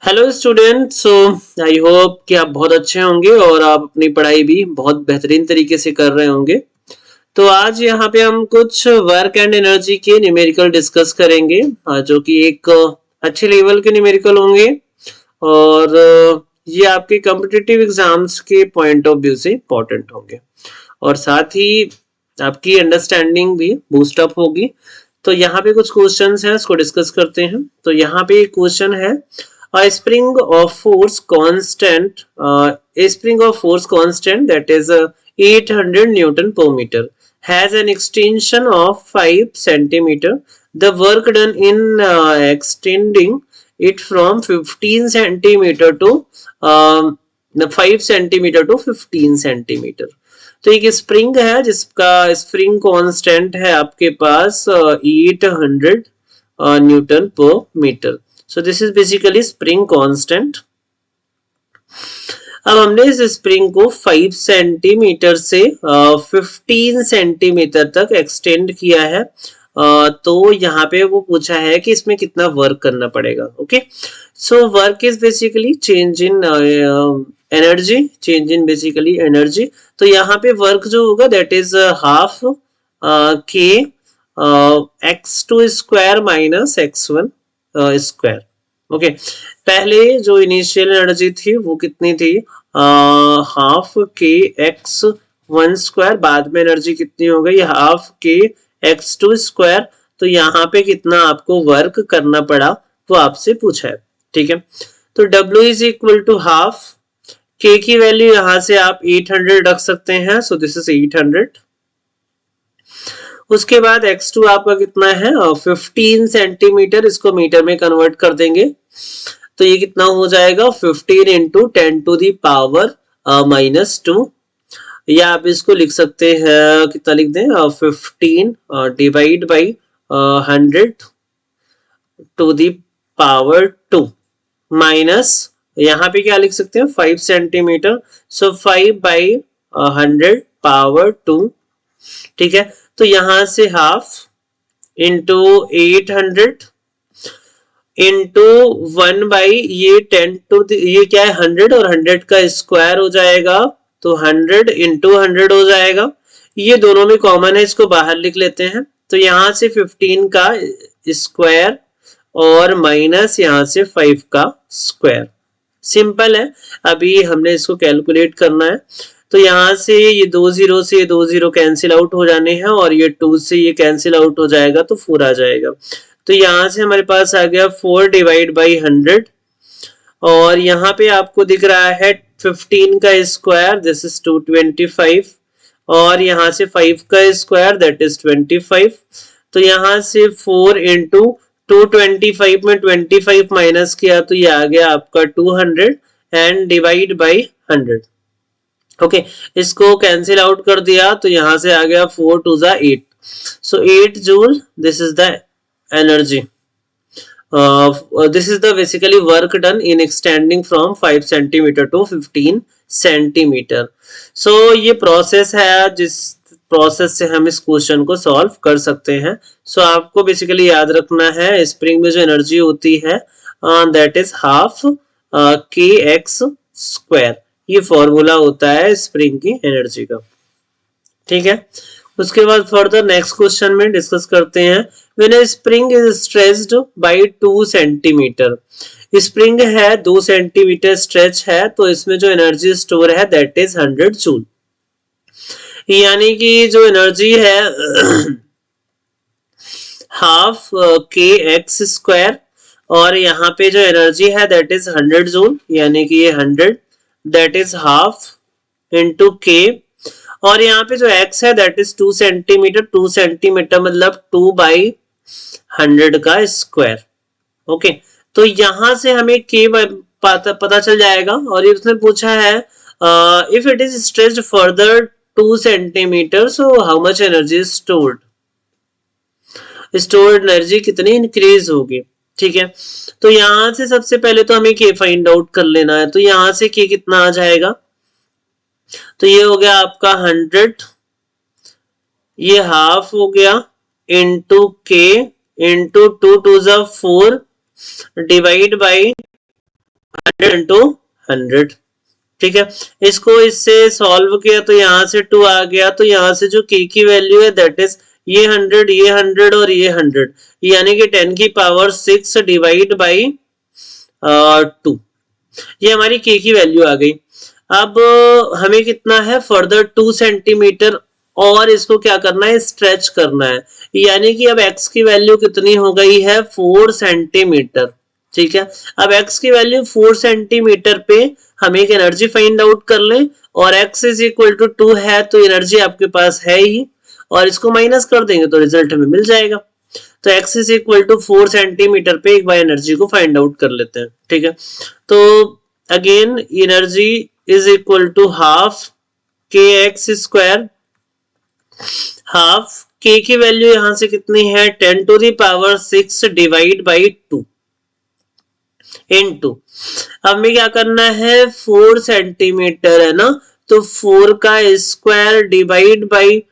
Hello student. I hope कि आप बहुत अच्छे होंगे और आप अपनी पढ़ाई भी बहुत बेहतरीन तरीके से कर रहे होंगे। तो आज यहाँ पे हम कुछ वर्क एंड एनर्जी के न्यूमेरिकल डिस्कस करेंगे, जो कि एक अच्छे लेवल के न्यूमेरिकल होंगे और ये आपके कॉम्पिटिटिव एग्जाम्स के पॉइंट ऑफ व्यू से इम्पोर्टेंट होंगे और साथ ही आपकी अंडरस्टैंडिंग भी बूस्ट अप होगी। तो यहाँ पे कुछ क्वेश्चंस हैं, उसको डिस्कस करते हैं। तो यहाँ पे एक क्वेश्चन है, a spring of force constant that is 800 Newton per meter has an extension of 5 centimeter. The work done in extending it from 15 centimeter to 5 centimeter to 15 centimeter. तो एक स्प्रिंग है जिसका स्प्रिंग कांस्टेंट है आपके पास 800 Newton पर metre. So this is basically spring constant. अब हमने इस स्प्रिंग को 5 सेंटीमीटर से 15 सेंटीमीटर तक एक्सटेंड किया है। तो यहाँ पे वो पूछा है कि इसमें कितना वर्क करना पड़ेगा। Okay, so work is basically change in energy, change in basically energy. तो यहाँ पे वर्क जो होगा दैट इज हाफ के x2 square minus x1 square. Okay, पहले जो इनिशियल एनर्जी थी वो कितनी थी, हाफ के x1 स्क्वायर, बाद में एनर्जी कितनी हो गई हाफ के x2 स्क्वायर। तो यहाँ पे कितना आपको वर्क करना पड़ा वो आपसे पूछा है। ठीक है, तो W is equal to half, K की वैल्यू यहाँ से आप 800 रख सकते हैं, सो दिस इज 800। उसके बाद x2 आपका कितना है 15 सेंटीमीटर, इसको मीटर में कन्वर्ट कर देंगे तो ये कितना हो जाएगा 15 इंटू 10 टू दी पावर -2, या आप इसको लिख सकते हैं, कितना लिख दें 15 divide by 100 to the power 2 minus यहाँ पे क्या लिख सकते हैं 5 सेंटीमीटर, सो 5 बाई 100 पावर 2। ठीक है, तो यहां से हाफ इंटू 800 इंटू 1 बाई ये 10 टू ये क्या है 100 और 100 का स्क्वायर हो जाएगा, तो 100 इंटू 100 हो जाएगा। ये दोनों में कॉमन है, इसको बाहर लिख लेते हैं। तो यहां से 15 का स्क्वायर और माइनस यहां से 5 का स्क्वायर। सिंपल है, अभी हमने इसको कैलकुलेट करना है। तो यहाँ से ये 2 जीरो से ये 2 जीरो कैंसिल आउट हो जाने हैं और ये 2 से ये कैंसिल आउट हो जाएगा तो 4 आ जाएगा। तो यहाँ से हमारे पास आ गया 4 डिवाइड बाई 100 और यहाँ पे आपको दिख रहा है 15 का स्क्वायर, दिस इज 225 और यहाँ से 5 का स्क्वायर दैट इज 25। तो यहाँ से 4 इंटू 225 में 25 माइनस किया तो ये आ गया आपका 200 एंड डिवाइड बाई 100। ओके, इसको कैंसिल आउट कर दिया तो यहां से आ गया 4 टू ज़ा 8, so 8 joule, this is the energy, this is the basically work done in extending from 5 centimetre to 15 centimetre. So ये प्रोसेस है जिस प्रोसेस से हम इस क्वेश्चन को सॉल्व कर सकते हैं। सो आपको बेसिकली याद रखना है स्प्रिंग में जो एनर्जी होती है दैट इज हाफ के एक्स स्क्वायर, ये फॉर्मूला होता है स्प्रिंग की एनर्जी का। ठीक है, उसके बाद फर्दर नेक्स्ट क्वेश्चन में डिस्कस करते हैं। When a spring is stretched by 2 centimetre, spring है 2 सेंटीमीटर स्ट्रेच है तो इसमें जो एनर्जी स्टोर है दैट इज 100 जूल, यानी कि जो एनर्जी है हाफ के एक्स स्क्वायर और यहाँ पे जो एनर्जी है दैट इज 100 जूल, यानी कि ये 100 दैट इज हाफ इंटू के, और यहाँ पे जो x है दैट इज 2 सेंटीमीटर, 2 सेंटीमीटर मतलब 2 बाई 100 का स्क्वायर। ओके, तो यहां से हमें k पता चल जाएगा और ये उसने पूछा है if it is stretched further 2 centimetre so how much energy is stored, stored energy कितनी इंक्रीज होगी। ठीक है, तो यहां से सबसे पहले तो हमें k फाइंड आउट कर लेना है। तो यहां से k कितना आ जाएगा, तो ये हो गया आपका 100, ये हाफ हो गया इंटू के इंटू 2 टू ज़ा 4 डिवाइड बाई 100 इंटू 100, ठीक है। इसको इससे सॉल्व किया तो यहाँ से 2 आ गया, तो यहाँ से जो k की वैल्यू है दैट इज ये 100, ये 100 और ये 100, यानी कि 10 की पावर 6 डिवाइड बाई 2, ये हमारी k की वैल्यू आ गई। अब हमें कितना है फर्दर 2 सेंटीमीटर और इसको क्या करना है स्ट्रेच करना है, यानी कि अब x की वैल्यू कितनी हो गई है 4 सेंटीमीटर, ठीक है। अब x की वैल्यू 4 सेंटीमीटर पे हम एक एनर्जी फाइंड आउट कर लें और x इज इक्वल टू 2 है तो एनर्जी आपके पास है ही, और इसको माइनस कर देंगे तो रिजल्ट हमें मिल जाएगा। तो x is equal to 4 centimetre पे एक बार एनर्जी को फाइंड आउट कर लेते हैं, ठीक है। तो again energy is equal to half kx square, half k की वैल्यू यहां से कितनी है 10 to the power 6 divide by 2 into, अब हमें क्या करना है 4 सेंटीमीटर है ना, तो 4 का स्क्वायर डिवाइड बाई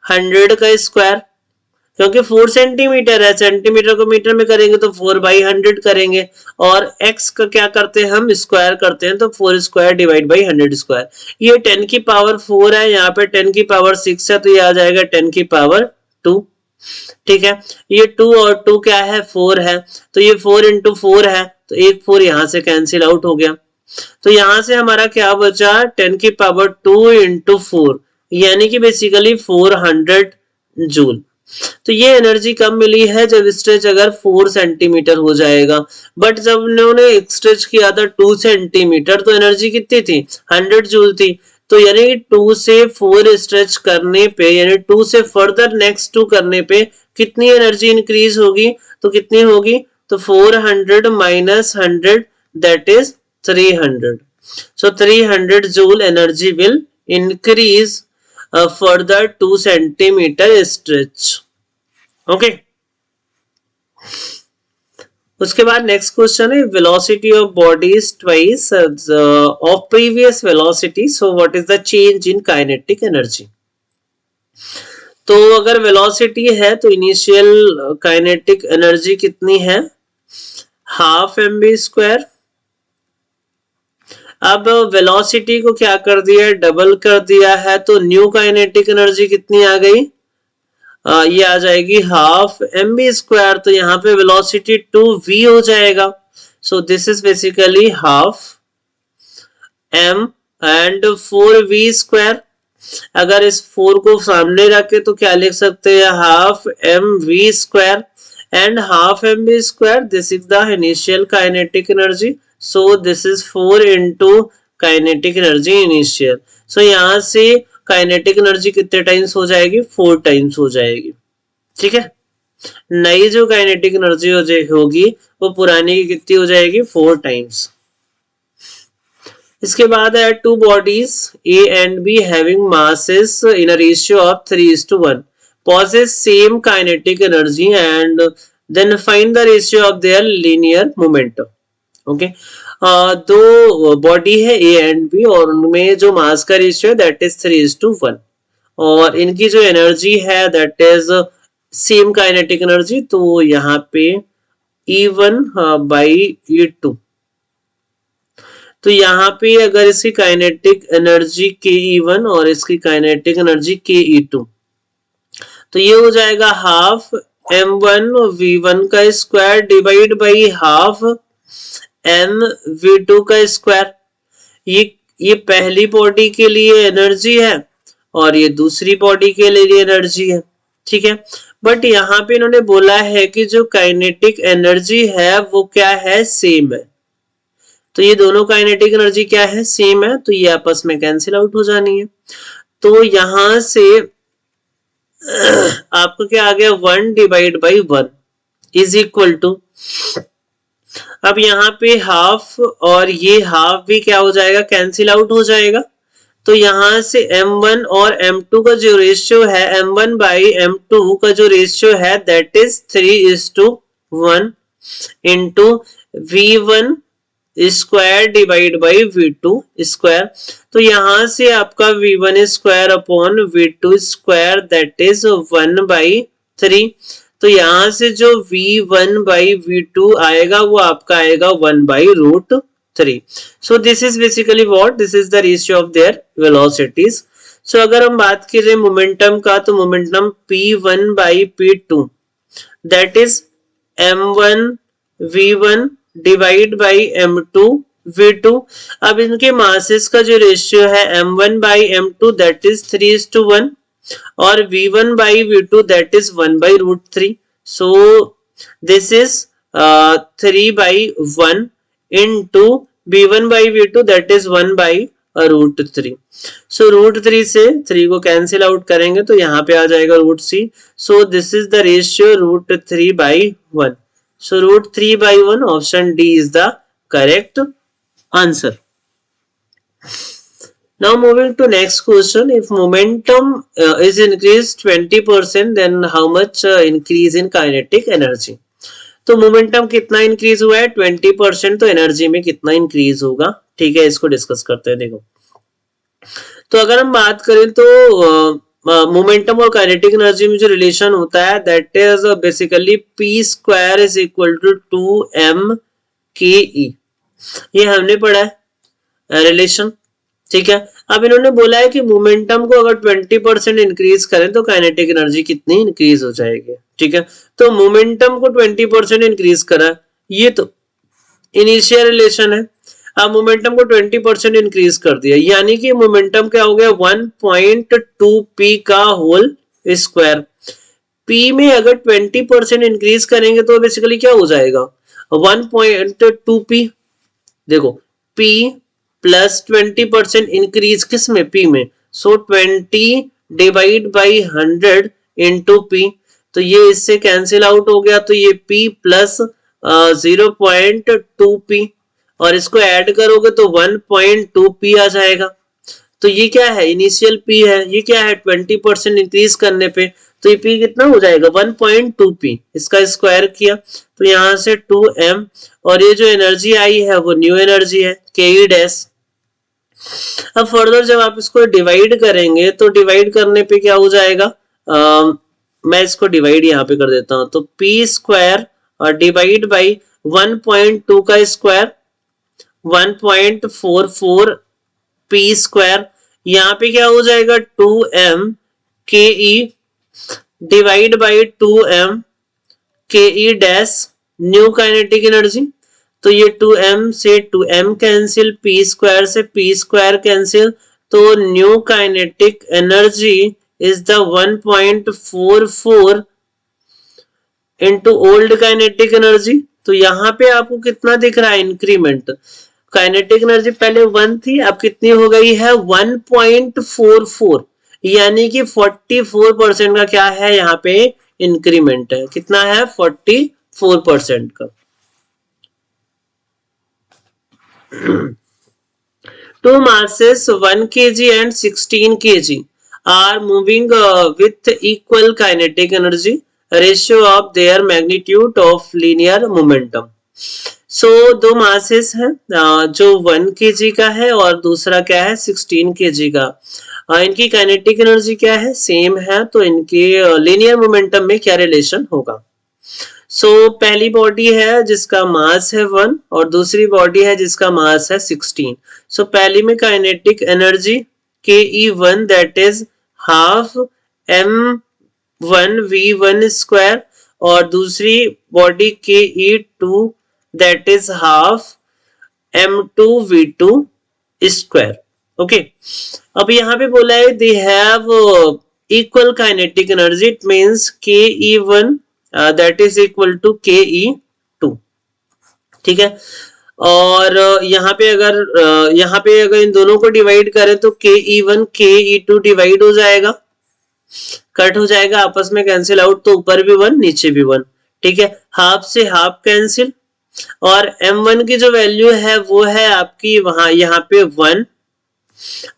100 का स्क्वायर, क्योंकि 4 सेंटीमीटर है, सेंटीमीटर को मीटर में करेंगे तो 4 बाई 100 करेंगे, और x का क्या करते हैं हम स्क्वायर करते हैं तो 4 स्क्वायर डिवाइड बाई 100 स्क्वायर, ये 10 की पावर 4 है, यहाँ पे 10 की पावर 6 है तो ये आ जाएगा 10 की पावर 2, ठीक है। ये 2 और 2 क्या है 4 है, तो ये 4 इंटू 4 है, तो एक 4 यहां से कैंसिल आउट हो गया, तो यहां से हमारा क्या बचा 10 की पावर 2 इंटू 4, यानी कि बेसिकली 400 जूल। तो ये एनर्जी कब मिली है जब स्ट्रेच अगर 4 सेंटीमीटर हो जाएगा, बट जब उन्होंने स्ट्रेच किया था 2 सेंटीमीटर तो एनर्जी कितनी थी 100 जूल थी, तो यानी 2 से 4 स्ट्रेच करने पे यानी 2 से फर्दर नेक्स्ट 2 करने पे कितनी एनर्जी इंक्रीज होगी, तो कितनी होगी तो 400 minus 100 that is 300, so 300 joule energy will increase further 2 centimeter stretch, okay। उसके बाद नेक्स्ट क्वेश्चन है velocity of body is twice of previous velocity, so what is the change in kinetic energy. तो अगर वेलोसिटी है तो initial kinetic energy कितनी है half mv square, अब वेलोसिटी को क्या कर दिया है डबल कर दिया है, तो न्यू काइनेटिक एनर्जी कितनी आ गई ये आ जाएगी हाफ mv स्क्वायर, तो यहाँ पे वेलोसिटी 2v हो जाएगा, so this is basically half m and 4v square, अगर इस 4 को सामने रखे तो क्या लिख सकते हैं half mv square and half mv square, this is the initial kinetic energy, so this is 4 into kinetic energy initial, so यहां से काइनेटिक एनर्जी कितने टाइम्स हो जाएगी 4 टाइम्स हो जाएगी, ठीक है। नई जो काइनेटिक एनर्जी होगी वो पुरानी की कितनी हो जाएगी 4 टाइम्स। इसके बाद है two bodies A and B having masses in a ratio of 3:1 possess same kinetic energy and then find the ratio of their linear momentum, okay दो बॉडी है ए एंड बी और उनमें जो मास का रेशियो है दैट इज 3:1 और इनकी जो एनर्जी है that is same kinetic energy, तो यहाँ पे E1 बाई E2, तो यहाँ पे अगर इसकी काइनेटिक एनर्जी KE1 और इसकी काइनेटिक एनर्जी KE2, तो ये हो जाएगा हाफ M1 V1 का square divide by half mv2 का स्क्वायर, ये पहली बॉडी के लिए एनर्जी है और ये दूसरी बॉडी के लिए एनर्जी है, ठीक है। बट यहाँ पे इन्होंने बोला है कि जो काइनेटिक एनर्जी है वो क्या है सेम है, तो ये दोनों काइनेटिक एनर्जी क्या है सेम है, तो ये आपस में कैंसिल आउट हो जानी है, तो यहां से आपको क्या आ गया 1 divide by 1 is equal to, अब यहाँ पे हाफ और ये हाफ भी क्या हो जाएगा कैंसिल आउट हो जाएगा, तो यहां से m1 और m2 का जो रेशियो है m1 बाई m2 का जो रेशियो है that is 3:1 into v1 square divide by v2 square, तो यहां से आपका v1 square upon v2 square that is 1/3, तो यहां से जो v1 बाई v2 आएगा वो आपका आएगा 1/√3, 3. So this is basically what, this is the ratio of their velocities. So अगर हम बात करें मोमेंटम का, तो momentum P1 by P2 that is M1 V1 divide by M2 V2. अब इनके मासेस का जो रेशियो है M1 by M2 that is 3:1 और V1 by V2 that is 1 by root 3. So this is 3 by 1 into V1 by V2 that is 1 by root 3. So root 3 से 3 को cancel out करेंगे तो यहाँ पे आ जाएगा root c. So this is the ratio root 3 by 1. So root 3 by 1, option D is the correct answer. Now moving to next question. If momentum is increased 20%, then how much increase in kinetic energy? तो momentum कितना increase हुआ है 20%, तो energy में कितना increase होगा, ठीक है, इसको डिस्कस करते हैं. देखो, तो अगर हम बात करें तो मोमेंटम और काइनेटिक एनर्जी में जो रिलेशन होता है that is basically P square is equal to 2m के ई. ये हमने पढ़ा है रिलेशन, ठीक है. अब इन्होंने बोला है कि मोमेंटम को अगर 20% इंक्रीज करें तो काइनेटिक एनर्जी कितनी इंक्रीज हो जाएगी, ठीक है. तो मोमेंटम को 20% इंक्रीज करा, ये तो इनिशियल रिलेशन है. अब मोमेंटम को 20% इंक्रीज कर दिया, यानी कि मोमेंटम क्या हो गया 1.2 p का होल स्क्वायर. p में अगर 20% इंक्रीज करेंगे तो बेसिकली क्या हो जाएगा 1.2 p. देखो p प्लस 20% इंक्रीज किस में, p में. सो 20 डिवाइड बाई 100 इंटू p, तो ये इससे कैंसिल आउट हो गया, तो ये p प्लस 0.2 p और इसको ऐड करोगे तो 1.2 p आ जाएगा. तो ये क्या है इनिशियल p है, ये क्या है 20% इंक्रीज करने पे, तो ये p कितना हो जाएगा 1.2 p. इसका स्क्वायर किया तो यहां से 2m और ये जो एनर्जी आई है वो न्यू एनर्जी है के ई डैश. अब फर्दर जब आप इसको डिवाइड करेंगे तो डिवाइड करने पे क्या हो जाएगा, मैं इसको डिवाइड यहाँ पे कर देता हूं, तो पी स्क्वायर और डिवाइड बाई 1.2 का स्क्वायर 1.44 पी स्क्वायर. यहाँ पे क्या हो जाएगा 2m के ई डिवाइड बाई 2m के ई डैश न्यू काइनेटिक एनर्जी. तो ये 2m से 2m कैंसिल, p स्क्वायर से p स्क्वायर कैंसिल, तो new kinetic energy is the 1.44 into old kinetic energy. तो यहाँ पे आपको कितना दिख रहा है इंक्रीमेंट. काइनेटिक एनर्जी पहले 1 थी, अब कितनी हो गई है 1.44, यानी कि 44% का क्या है यहाँ पे इंक्रीमेंट है. कितना है 44% का. Two masses 1 kg and 16 kg are moving with equal kinetic energy, ratio of their magnitude of linear momentum. So दो masses हैं जो 1 kg का है और दूसरा क्या है 16 kg का. इनकी काइनेटिक एनर्जी क्या है सेम है, तो इनके लीनियर मोमेंटम में क्या रिलेशन होगा. सो पहली बॉडी है जिसका मास है 1 और दूसरी बॉडी है जिसका मास है 16. सो पहली में kinetic energy ke1 that is half m1 v1 square और दूसरी body ke2 that is half m2 v2 square. Okay, अब यहाँ पे बोला है they have equal kinetic energy, it means ke1 that is equal to ke2, ठीक है. और यहाँ पे अगर इन दोनों को डिवाइड करें तो ke1 ke2 डिवाइड हो जाएगा, कट हो जाएगा, आपस में कैंसिल आउट, तो ऊपर भी 1 नीचे भी 1, ठीक है. हाफ से हाफ कैंसिल और m1 की जो वैल्यू है वो है आपकी वहां यहाँ पे 1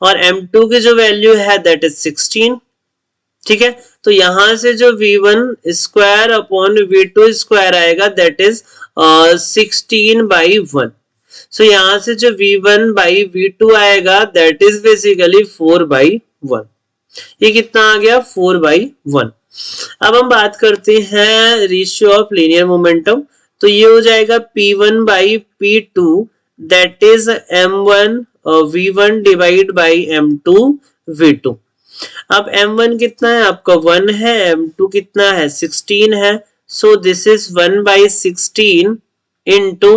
और m2 की जो वैल्यू है दैट इज 16, ठीक है. तो यहां से जो v1 square upon v2 square आएगा दैट इज 16 बाई 1. सो यहां से जो v1 बाई v2 आएगा दैट इज बेसिकली 4 बाई 1. ये कितना आ गया 4 बाई 1. अब हम बात करते हैं रेशियो ऑफ लीनियर मोमेंटम, तो ये हो जाएगा p1 by p2 that is m1 v1 divide by m2 v2। अब m1 कितना है आपका 1 है, m2 कितना है 16 है, so this is 1/16 into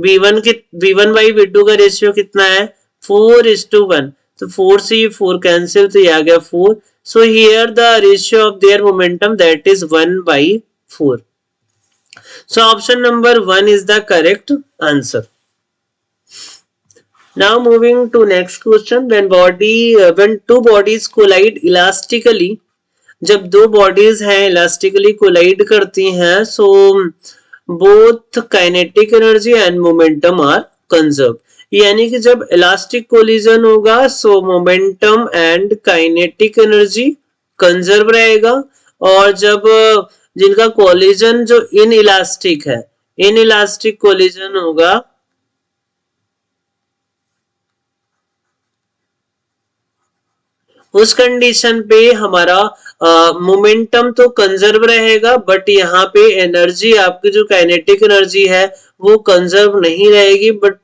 v1 की v1 बाई v2 का रेशियो कितना है 4:1, तो 4 से ये 4 कैंसिल, तो ये आ गया 4। So here the ratio of their momentum that is 1/4। So option number 1 is the correct answer. Now moving to next question, when two bodies collide elastically, जब दो bodies हैं elastically collide करती हैं, so both kinetic energy and momentum are conserved। यानी कि जब elastic collision होगा, so momentum and kinetic energy conserve रहेगा, और जब जिनका collision जो inelastic है, inelastic collision होगा, उस कंडीशन पे हमारा मोमेंटम तो कंजर्व रहेगा, बट यहाँ पे एनर्जी आपकी जो काइनेटिक एनर्जी है वो कंजर्व नहीं रहेगी। बट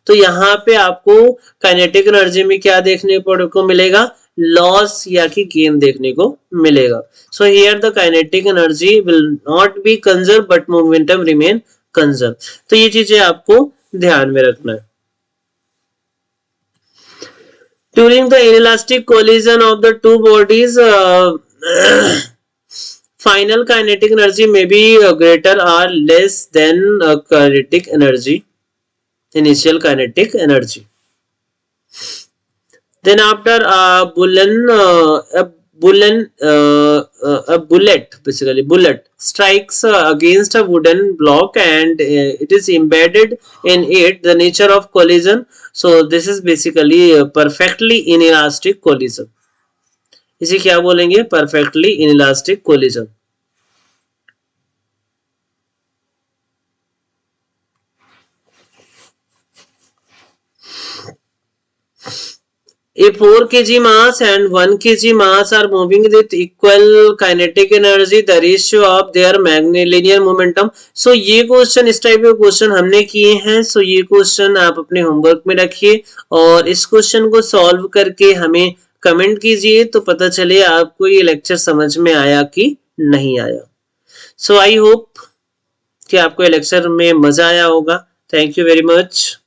तो यहाँ पे आपको काइनेटिक एनर्जी में क्या देखने को मिलेगा, लॉस या कि गेन देखने को मिलेगा। So here the kinetic energy will not be conserve but momentum remain conserve. तो ये चीजें आपको ध्यान में रखना है। During the inelastic collision of the two bodies, final kinetic energy may be greater or less than kinetic energy, initial kinetic energy. Then after a bullet strikes against a wooden block and it is embedded in it, the nature of collision, so this is basically perfectly inelastic collision। इसे क्या बोलेंगे, perfectly inelastic collision। If 4 kg mass and 1 kg mass are moving with equal kinetic energy, the ratio of their linear momentum। So ये question, इस type के question हमने किए हैं। सो ये क्वेश्चन आप अपने होमवर्क में रखिए और इस क्वेश्चन को सॉल्व करके हमें कमेंट कीजिए, तो पता चले आपको ये लेक्चर समझ में आया कि नहीं आया। सो आई होप कि आपको ये लेक्चर में मजा आया होगा। Thank you very much.